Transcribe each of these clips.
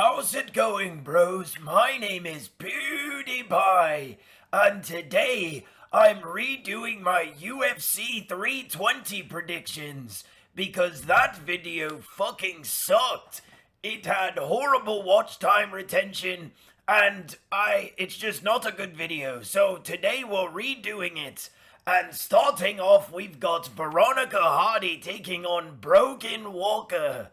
How's it going, bros? My name is PewDiePie, and today I'm redoing my UFC 320 predictions because that video fucking sucked. It had horrible watch time retention, and it's just not a good video. So today we're redoing it. And starting off, we've got Veronica Hardy taking on Brogan Walker.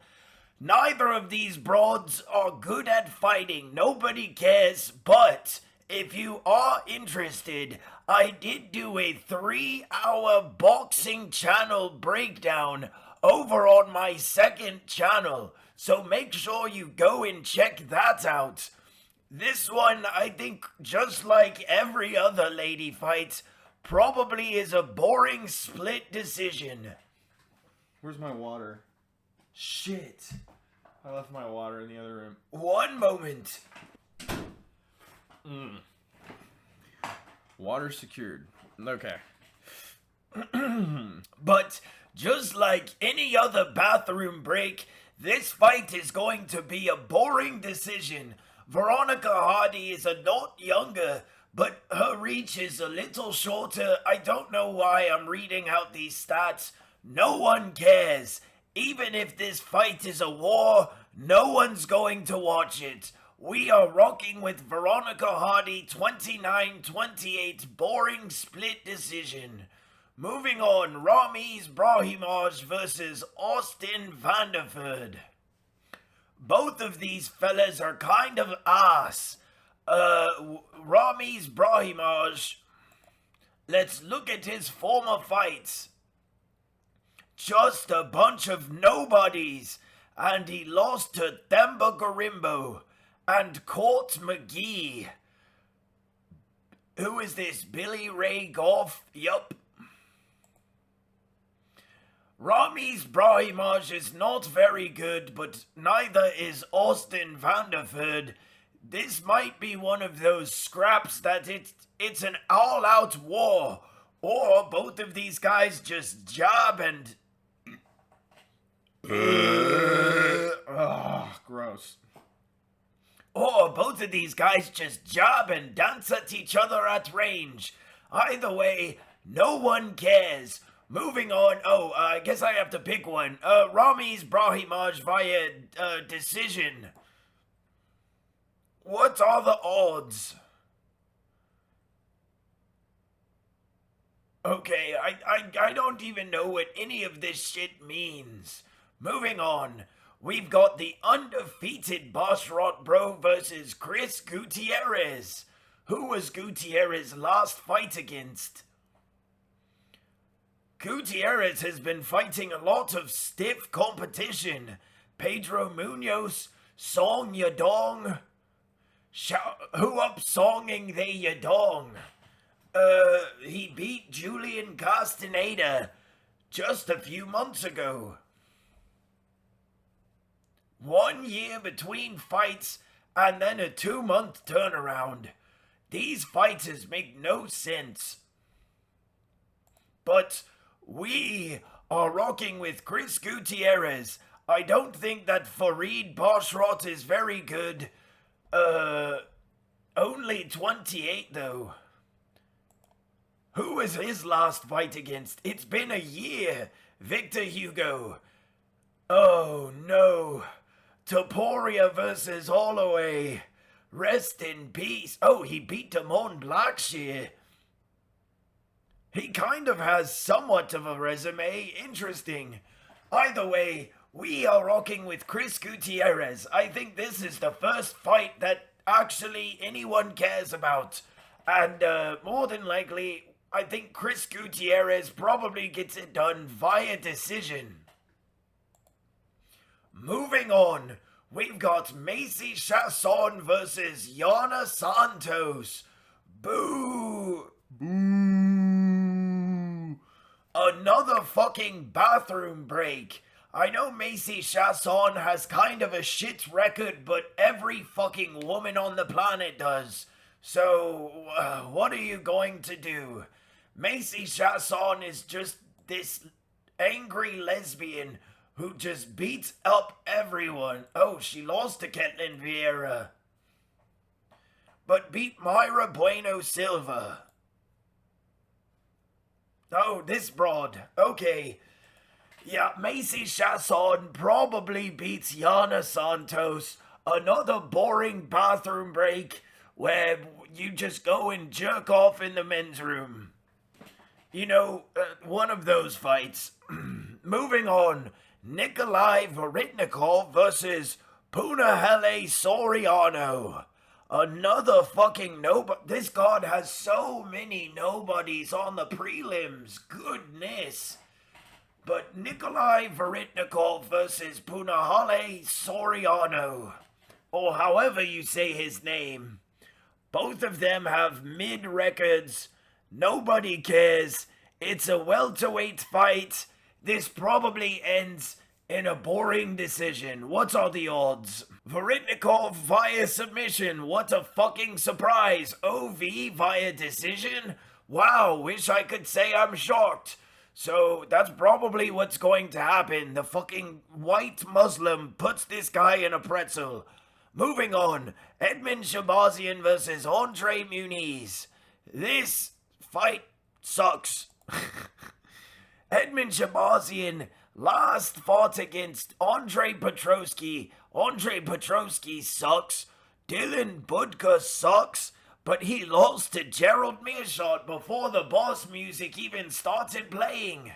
Neither of these broads are good at fighting, nobody cares, but if you are interested, I did do a 3-hour boxing channel breakdown over on my second channel, so make sure you go and check that out. This one, I think, just like every other lady fight, probably is a boring split decision. Where's my water? Shit. I left my water in the other room. One moment. Water secured. Okay. But just like any other bathroom break, this fight is going to be a boring decision. Veronica Hardy is a lot younger, but her reach is a little shorter. I don't know why I'm reading out these stats. No one cares. Even if this fight is a war, no one's going to watch it. We are rocking with Veronica Hardy 29-28 boring split decision. Moving on, Ramiz Brahimaj versus Austin Vanderford. Both of these fellas are kind of ass. Ramiz Brahimaj, let's look at his former fights. Just a bunch of nobodies, and he lost to Themba Gorimbo and Court McGee. Who is this, Billy Ray Goff? Yup. Ramiz Brahimaj is not very good, but neither is Austin Vanderford. This might be one of those scraps that it's an all-out war, or both of these guys just jab and... Gross. Or both of these guys just jab and dance at each other at range. Either way, no one cares. Moving on. I guess I have to pick one. Ramiz Brahimaj via decision. What are the odds? Okay, I don't even know what any of this shit means. Moving on, we've got the undefeated Basharat Bro versus Chris Gutierrez. Who was Gutierrez's last fight against? Gutierrez has been fighting a lot of stiff competition. Pedro Munoz, Song Yadong. Who up songing they Yadong? He beat Julian Castaneda just a few months ago. 1 year between fights and then a 2-month turnaround. These fighters make no sense. But we are rocking with Chris Gutierrez. I don't think that Farid Basharat is very good. Only 28 though. Who was his last fight against? It's been a year. Victor Hugo. Oh no. Topuria versus Holloway. Rest in peace. Oh, he beat Damon Blackshear. He kind of has somewhat of a resume. Interesting. Either way, we are rocking with Chris Gutierrez. I think this is the first fight that actually anyone cares about. And more than likely, I think Chris Gutierrez probably gets it done via decision. Moving on, we've got Macy Chasson versus Yana Santos. Boo! Boo! Another fucking bathroom break. I know Macy Chasson has kind of a shit record, but every fucking woman on the planet does. So, what are you going to do? Macy Chasson is just this angry lesbian who just beats up everyone. Oh, she lost to Ketlin Vieira, but beat Mayra Bueno Silva. Oh, this broad. Okay. Yeah, Macy Chasson probably beats Yana Santos. Another boring bathroom break where you just go and jerk off in the men's room. You know, one of those fights. Moving on. Nikolai Varitnikov versus Punahele Soriano. Another fucking nobody. This card has so many nobodies on the prelims. Goodness. But Nikolai Varitnikov versus Punahele Soriano, or however you say his name. Both of them have mid records. Nobody cares. It's a welterweight fight. This probably ends in a boring decision. What are the odds? Varitnikov via submission. What a fucking surprise. OV via decision? Wow, wish I could say I'm shocked. So that's probably what's going to happen. The fucking white Muslim puts this guy in a pretzel. Moving on. Edmund Shabazian versus Andre Muniz. This fight sucks. Edmund Shabazian last fought against Andre Petroski. Andre Petroski sucks. Dylan Budka sucks. But he lost to Gerald Mearshot before the boss music even started playing.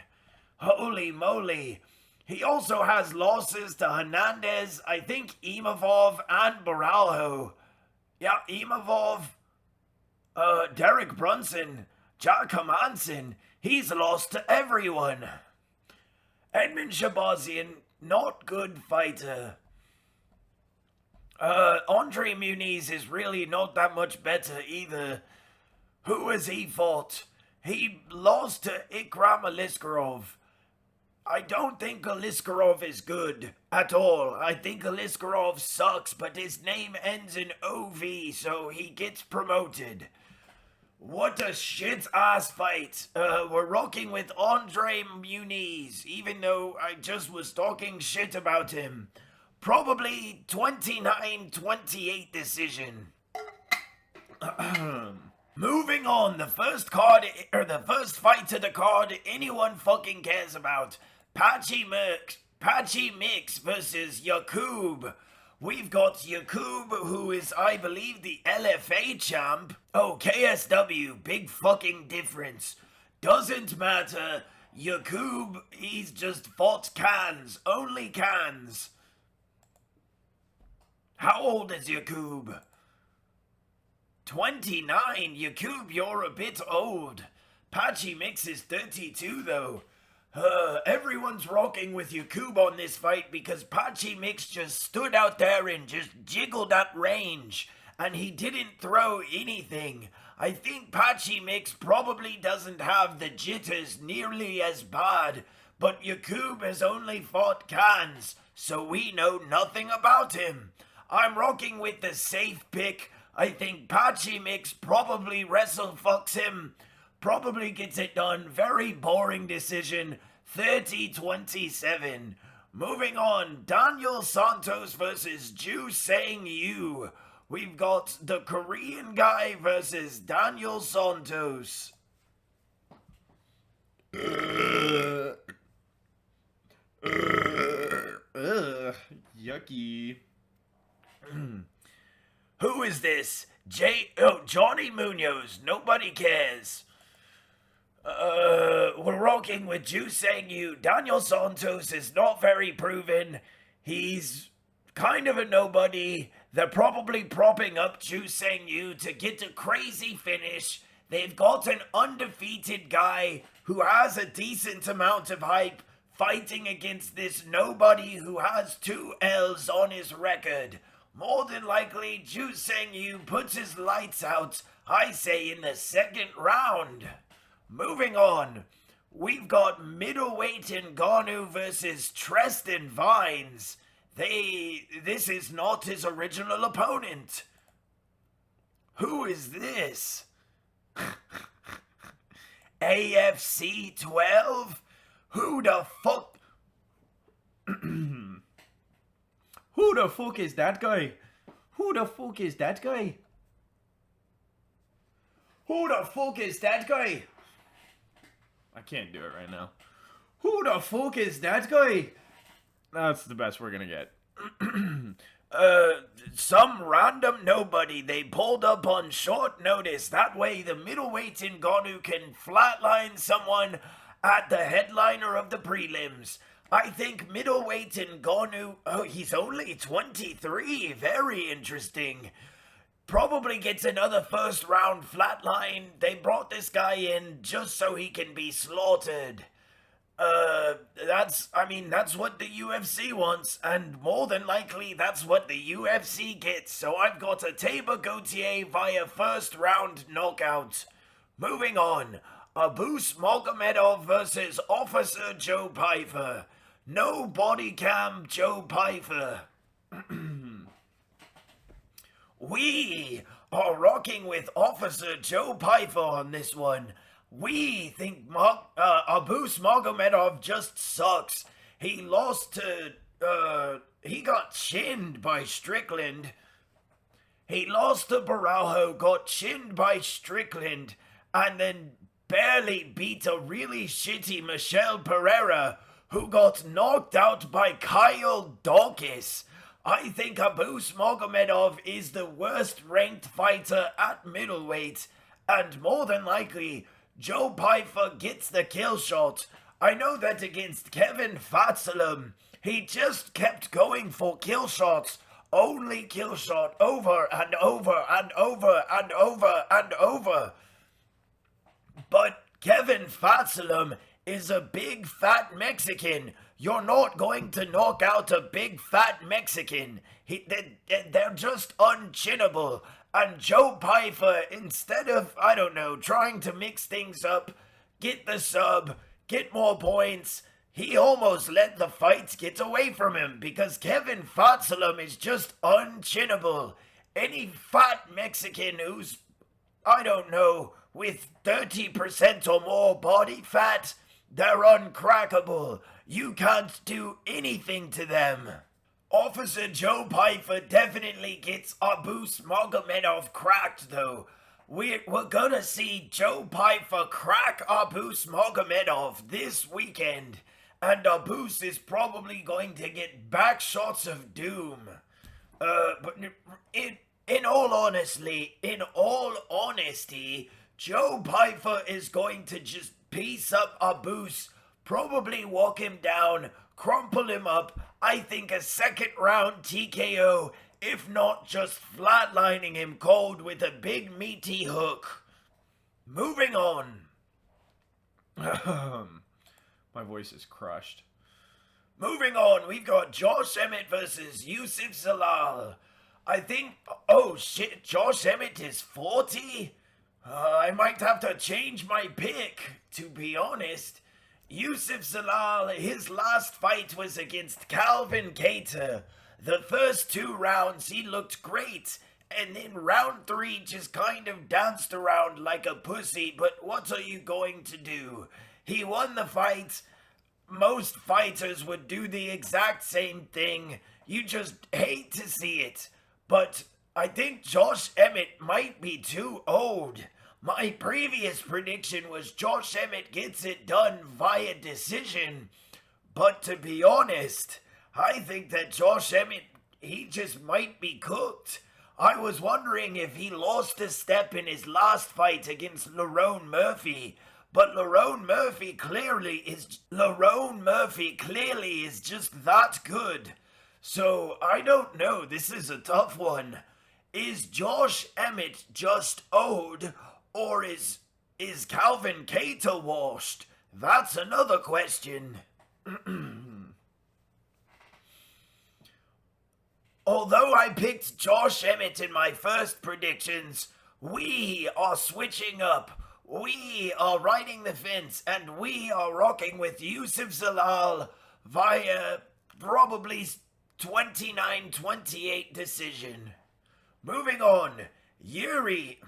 Holy moly. He also has losses to Hernandez, I think Imavov, and Baralho. Yeah, Imavov, Derek Brunson, Jack Hermanson. He's lost to everyone. Edmund Shabazian, not good fighter. Andre Muniz is really not that much better either. Who has he fought? He lost to Ikram Aliskerov. I don't think Aliskerov is good at all. I think Aliskerov sucks, but his name ends in OV, so he gets promoted. What a shit-ass fight. We're rocking with Andre Muniz, even though I just was talking shit about him. Probably 29-28 decision. Moving on, the first fight to the card anyone fucking cares about. Patchy Mix versus Yakub. We've got Yakub, who is, I believe, the LFA champ. Oh, KSW, big fucking difference. Doesn't matter. Yakub, he's just fought cans, only cans. How old is Yakub? 29. Yakub, you're a bit old. Patchy Mix is 32 though. Everyone's rocking with Yakub on this fight because Patchy Mix just stood out there and just jiggled at range. And he didn't throw anything. I think Patchy Mix probably doesn't have the jitters nearly as bad. But Yakub has only fought cans, so we know nothing about him. I'm rocking with the safe pick. I think Patchy Mix probably wrestle fucks him. Probably gets it done. Very boring decision. 30-27. Moving on. Daniel Santos versus Ju Sang Yu. We've got the Korean guy versus Daniel Santos. Yucky. Who is this? Johnny Munoz. Nobody cares. We're rocking with Ju Sang Yu. Daniel Santos is not very proven. He's kind of a nobody. They're probably propping up Ju Sang Yu to get a crazy finish. They've got an undefeated guy who has a decent amount of hype fighting against this nobody who has 2 L's on his record. More than likely, Ju Sang Yu puts his lights out, I say, in the second round. Moving on, we've got middleweight Ngannou versus Treston Vines. This is not his original opponent. Who is this? AFC 12? Who the fuck? Who the fuck is that guy? Who the fuck is that guy? Who the fuck is that guy? I can't do it right now. Who the fuck is that guy? That's the best we're gonna get. Some random nobody they pulled up on short notice. That way the middleweight Ngannou can flatline someone at the headliner of the prelims. I think middleweight Ngannou, oh, he's only 23, very interesting. Probably gets another first round flatline. They brought this guy in just so he can be slaughtered. That's what the UFC wants, and more than likely that's what the UFC gets. So I've got a Tabor Gautier via first round knockout. Moving on, Abus Magomedov versus Officer Joe Pyfer. No body cam Joe Pyfer. We are rocking with Officer Joe Pyfer on this one. We think Abus Magomedov just sucks. He lost to, he got chinned by Strickland. He lost to Baraujo, got chinned by Strickland, and then barely beat a really shitty Michel Pereira, who got knocked out by Kyle Dawkins. I think Abus Magomedov is the worst ranked fighter at middleweight, and more than likely, Joe Pyfer gets the kill shot. I know that against Kevin Fatsalem, he just kept going for kill shots. Only kill shot over and over and over and over and over. But Kevin Fatsalem is a big fat Mexican. You're not going to knock out a big fat Mexican. They're just unchinnable. And Joe Pyfer, instead of, I don't know, trying to mix things up, get the sub, get more points, he almost let the fights get away from him because Kevin Fatsalem is just unchinnable. Any fat Mexican who's, I don't know, with 30% or more body fat, they're uncrackable. You can't do anything to them. Officer Joe Pyfer definitely gets Abus Magomedov cracked, though. We're gonna see Joe Pyfer crack Abus Magomedov this weekend, and Abus is probably going to get back shots of doom. But in all honesty, Joe Pyfer is going to just piece up Abus, probably walk him down, crumple him up. I think a second round TKO, if not just flatlining him cold with a big meaty hook. Moving on. My voice is crushed. Moving on, we've got Josh Emmett versus Yusuf Zalal. I think, oh shit, Josh Emmett is 40? I might have to change my pick, to be honest. Yusuf Zalal, his last fight was against Calvin Kattar. The first 2 rounds he looked great, and then round 3 just kind of danced around like a pussy, but what are you going to do? He won the fight. Most fighters would do the exact same thing. You just hate to see it. But I think Josh Emmett might be too old. My previous prediction was Josh Emmett gets it done via decision. But to be honest, I think that Josh Emmett, he just might be cooked. I was wondering if he lost a step in his last fight against Lerone Murphy. But Lerone Murphy clearly is just that good. So I don't know, this is a tough one. Is Josh Emmett just old, or is Calvin Kattar washed? That's another question. Although I picked Josh Emmett in my first predictions, we are switching up. We are riding the fence, and we are rocking with Yusuf Zalal via probably 29-28 decision. Moving on, Yuri.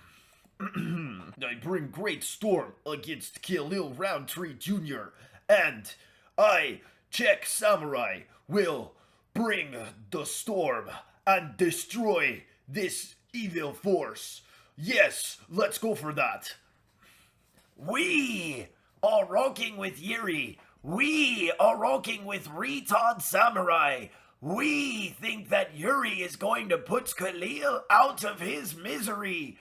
I bring great storm against Khalil Roundtree Jr. And I, Czech Samurai, will bring the storm and destroy this evil force. Yes, let's go for that. We are rocking with Yuri. We are rocking with Retard Samurai. We think that Yuri is going to put Khalil out of his misery.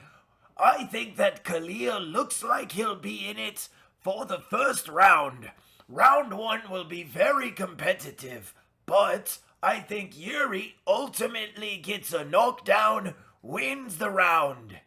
I think that Khalil looks like he'll be in it for the first round. Round 1 will be very competitive, but I think Yuri ultimately gets a knockdown, wins the round.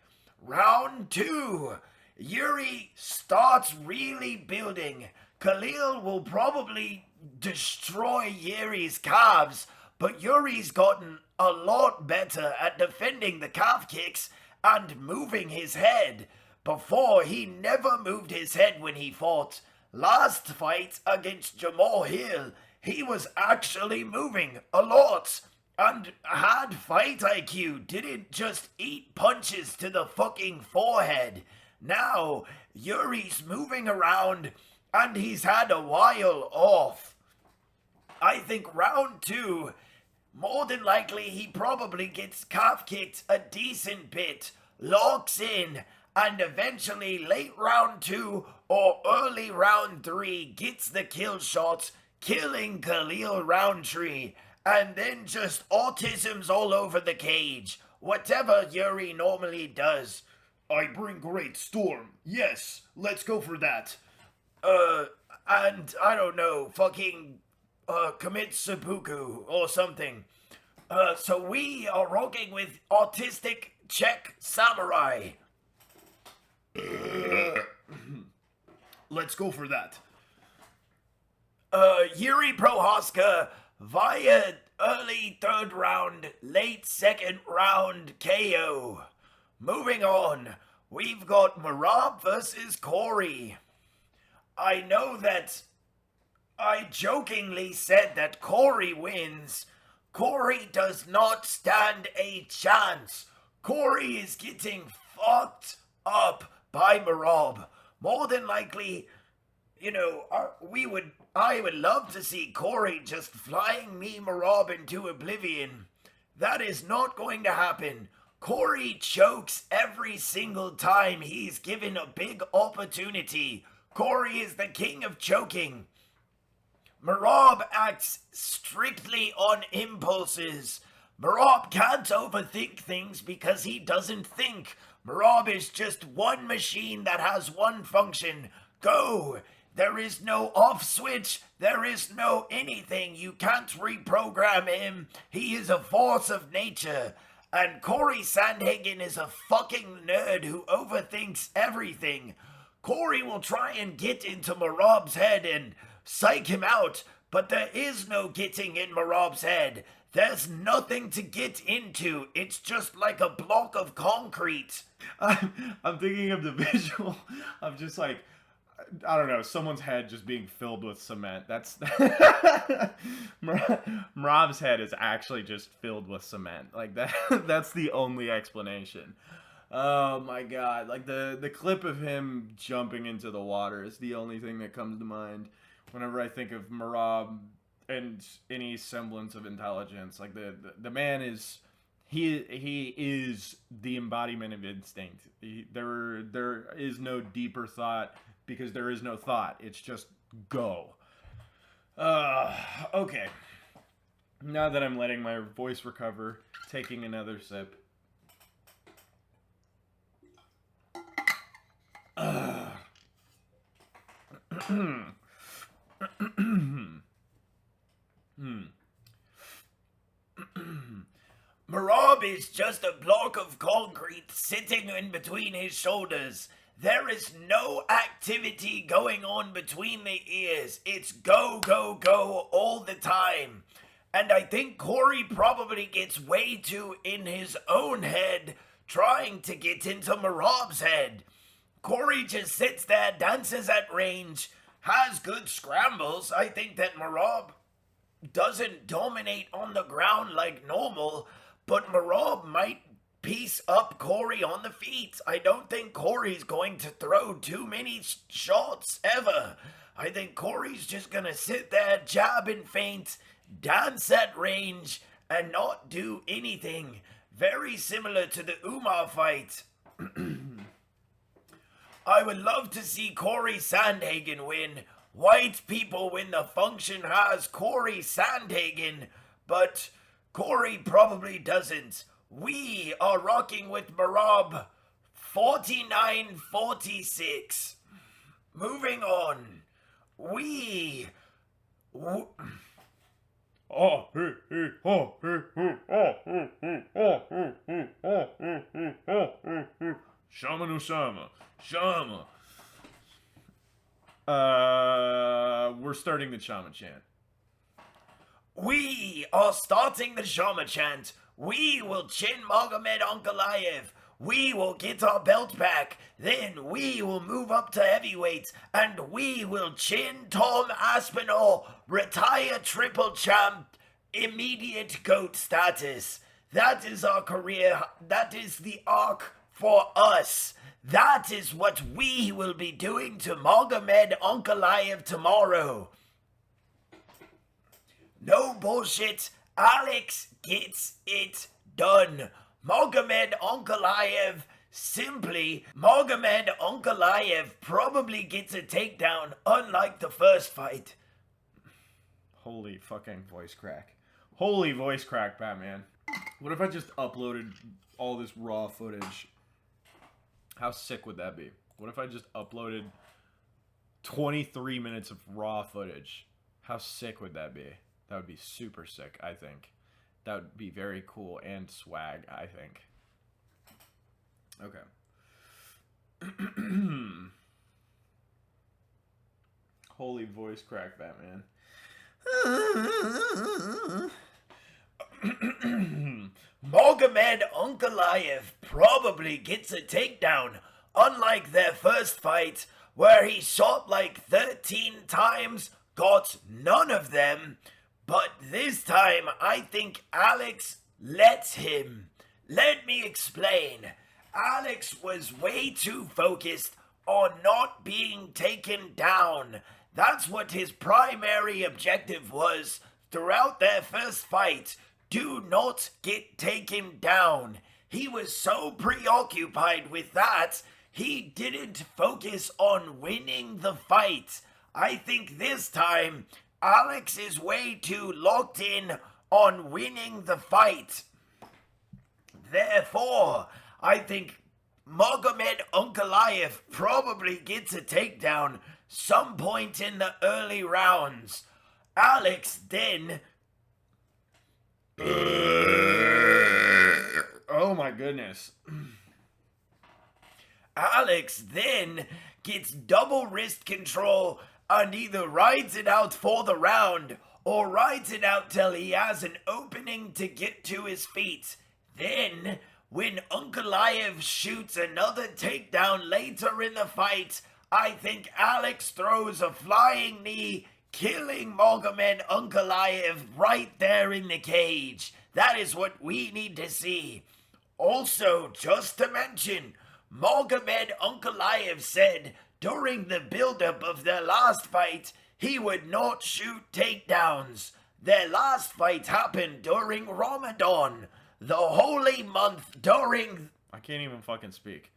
Round 2, Yuri starts really building. Khalil will probably destroy Yuri's calves, but Yuri's gotten a lot better at defending the calf kicks and moving his head. Before, he never moved his head when he fought. Last fight against Jamal Hill, he was actually moving a lot and had fight IQ, didn't just eat punches to the fucking forehead. Now, Yuri's moving around and he's had a while off. I think round 2, more than likely he probably gets calf kicked a decent bit, locks in, and eventually late round 2 or early round 3 gets the kill shot, killing Khalil Roundtree, and then just autisms all over the cage. Whatever Yuri normally does. I bring great storm. Yes, let's go for that. And I don't know, fucking, commit seppuku or something. So we are rocking with Autistic Czech Samurai. Let's go for that. Yuri Prohaska via early 3rd round, late 2nd round KO. Moving on, we've got Marab versus Corey. I know that I jokingly said that Corey wins. Corey does not stand a chance. Corey is getting fucked up by Marab. More than likely, you know, I would love to see Corey just flying me Marab into oblivion. That is not going to happen. Corey chokes every single time he's given a big opportunity. Corey is the king of choking. Marab acts strictly on impulses. Marab can't overthink things because he doesn't think. Marab is just one machine that has one function. Go! There is no off switch. There is no anything. You can't reprogram him. He is a force of nature. And Corey Sandhagen is a fucking nerd who overthinks everything. Corey will try and get into Marab's head and psych him out, but there is no getting in Marab's head. There's nothing to get into. It's just like a block of concrete. I'm thinking of the visual of just like, I don't know, someone's head just being filled with cement. That's Marab's head is actually just filled with cement. Like that. That's the only explanation. Oh my god! Like the clip of him jumping into the water is the only thing that comes to mind whenever I think of Marab and any semblance of intelligence. Like the man is he is the embodiment of instinct. There is no deeper thought because there is no thought. It's just go. Okay. Now that I'm letting my voice recover, taking another sip. Marab is just a block of concrete sitting in between his shoulders. There is no activity going on between the ears. It's go, go, go all the time. And I think Corey probably gets way too in his own head trying to get into Marab's head. Corey just sits there, dances at range, has good scrambles. I think that Marab doesn't dominate on the ground like normal, but Marab might piece up Corey on the feet. I don't think Corey's going to throw too many shots ever. I think Corey's just gonna sit there, jab and feint, dance at range, and not do anything. Very similar to the Umar fight. I would love to see Corey Sandhagen win. White people win the function has Corey Sandhagen, but Corey probably doesn't. We are rocking with Marab 49-46. Moving on. Shama no Shama. Shama. We're starting the Shama chant. We are starting the Shama chant. We will chin Magomed Ankalaev. We will get our belt back. Then we will move up to heavyweight. And we will chin Tom Aspinall. Retire triple champ. Immediate GOAT status. That is our career. That is the arc for us. That is what we will be doing to Magomed Ankalaev tomorrow. No bullshit. Alex gets it done. Magomed Ankalaev probably gets a takedown, unlike the first fight. Holy fucking voice crack. Holy voice crack, Batman. What if I just uploaded all this raw footage? How sick would that be? What if I just uploaded 23 minutes of raw footage? How sick would that be? That would be super sick, I think. That would be very cool and swag, I think. Okay. Holy voice crack, Batman. Magomed Ankalaev probably gets a takedown, unlike their first fight, where he shot like 13 times, got none of them. But this time, I think Alex lets him. Let me explain. Alex was way too focused on not being taken down. That's what his primary objective was throughout their first fight. Do not get taken down. He was so preoccupied with that, he didn't focus on winning the fight. I think this time, Alex is way too locked in on winning the fight. Therefore, I think Magomed Ankalaev probably gets a takedown some point in the early rounds. Alex then... Oh my goodness. Alex then gets double wrist control and either rides it out for the round or rides it out till he has an opening to get to his feet. Then, when Ankalaev shoots another takedown later in the fight, I think Alex throws a flying knee, killing Magomed Ankalaev right there in the cage. That is what we need to see. Also, just to mention, Magomed Ankalaev said during the build-up of their last fight, he would not shoot takedowns. Their last fight happened during Ramadan, the holy month during... I can't even fucking speak.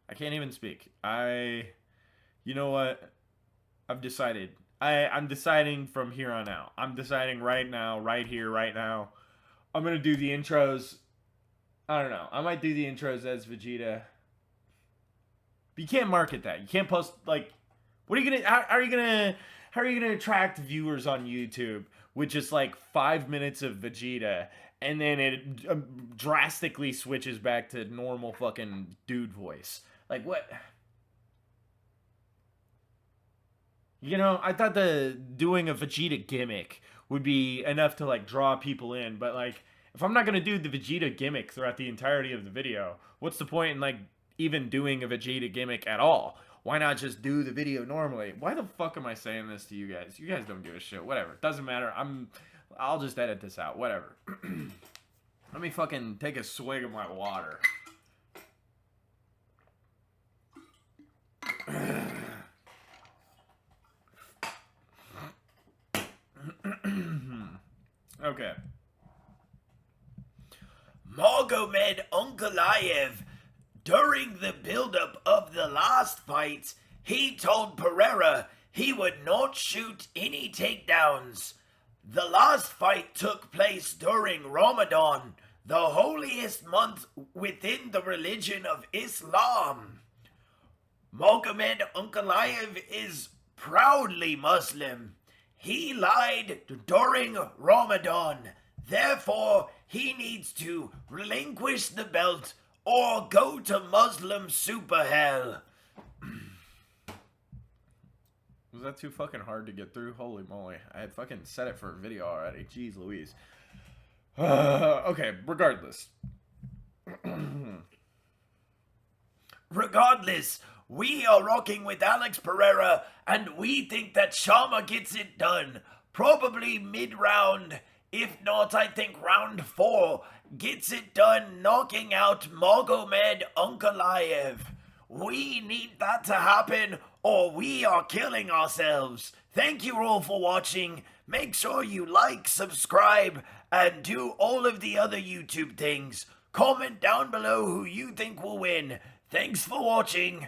I can't even speak. You know what? I've decided. I'm deciding from here on out. I'm deciding right now, right here, right now. I'm going to do the intros. I don't know. I might do the intros as Vegeta. But you can't market that. You can't post, like, what are you going to, how are you going to attract viewers on YouTube with just like 5 minutes of Vegeta and then it drastically switches back to normal fucking dude voice? Like, what? You know, I thought doing a Vegeta gimmick would be enough to, like, draw people in. But, like, if I'm not going to do the Vegeta gimmick throughout the entirety of the video, what's the point in, like, even doing a Vegeta gimmick at all? Why not just do the video normally? Why the fuck am I saying this to you guys? You guys don't give a shit. Whatever. Doesn't matter. I'll just edit this out. Whatever. Let me fucking take a swig of my water. Okay. Magomed Ankalaev, during the build-up of the last fight, he told Pereira he would not shoot any takedowns. The last fight took place during Ramadan, the holiest month within the religion of Islam. Magomed Ankalaev is proudly Muslim. He lied during Ramadan. Therefore, he needs to relinquish the belt or go to Muslim super hell. Was that too fucking hard to get through? Holy moly. I had fucking set it for a video already. Jeez Louise. Okay, regardless. Regardless, we are rocking with Alex Pereira, and we think that Shama gets it done. Probably mid-round. If not, I think round 4 gets it done, knocking out Magomed Ankalaev. We need that to happen, or we are killing ourselves. Thank you all for watching. Make sure you like, subscribe, and do all of the other YouTube things. Comment down below who you think will win. Thanks for watching.